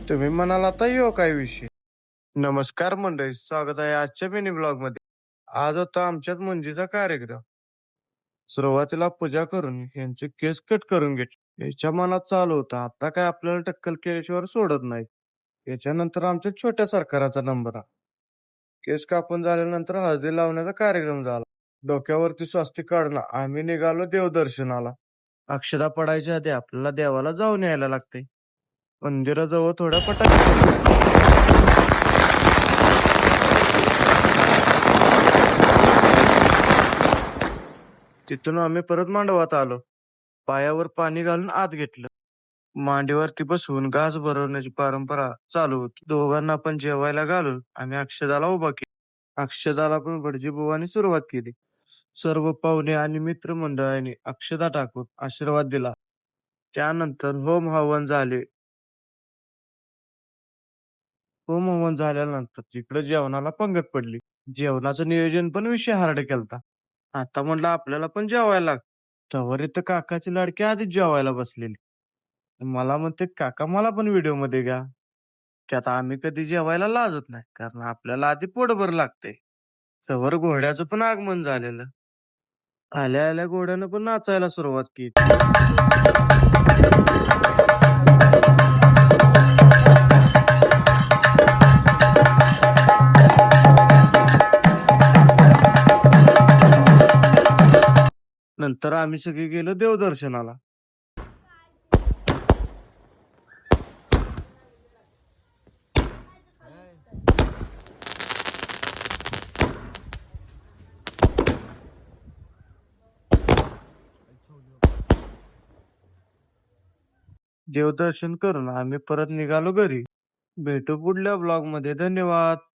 तुम्ही म्हणाल आता यो काय विषय. नमस्कार मंडळी, स्वागत आहे आजच्या मिनी ब्लॉग मध्ये. आज होता आमच्यात मुंजीचा कार्यक्रम. सुरुवातीला पूजा करून यांचे केस कट करून घेतले. याच्या मनात चालू होता आता काय आपल्याला टक्कल केल्याशिवाय सोडत नाही. याच्यानंतर आमच्या छोट्या सरकाराचा नंबर आला. केस कापून झाल्यानंतर हळदी लावण्याचा कार्यक्रम झाला. डोक्यावरती स्वस्तिक काढून आम्ही निघालो देवदर्शनाला. अक्षता पडायच्या आधी आपल्याला देवाला जाऊन यायला लागते. मंदिराजवळ थोड्या फटाके तिथून आम्ही परत मांडवात आलो. पायावर पाणी घालून आत घेतलं. मांडीवरती बसवून घास भरवण्याची परंपरा चालू होती. दोघांना पण जेवायला घालून आम्ही अक्षदाला उभा केला. अक्षदाला पण भटजी बुवांनी सुरुवात केली. सर्व पाहुणे आणि मित्रमंडळांनी अक्षदा टाकून आशीर्वाद दिला. त्यानंतर होम हवन झाले. होम हवन झाल्यानंतर जिकडे जेवणाला पंगत पडली. जेवणाचं नियोजन पण विषय हार्ड केलता. आता म्हणलं आपल्याला पण जेवायला लागतं. तवर इथं काकाची लाडकी आधीच जेवायला बसलेली. मला म्हणते काका मला पण व्हिडिओ मध्ये घ्या. त्यात आम्ही कधी जेवायला लाजत नाही कारण आपल्याला आधी पोटभर लागते. तवर घोड्याचं पण आगमन झालेलं. आल्या आल्या घोड्यानं पण नाचायला सुरुवात केली. नंतर आम्ही सगळे गेलो देवदर्शनाला. देवदर्शन करून आम्ही परत निघालो घरी. भेटू पुढल्या ब्लॉग मध्ये. धन्यवाद.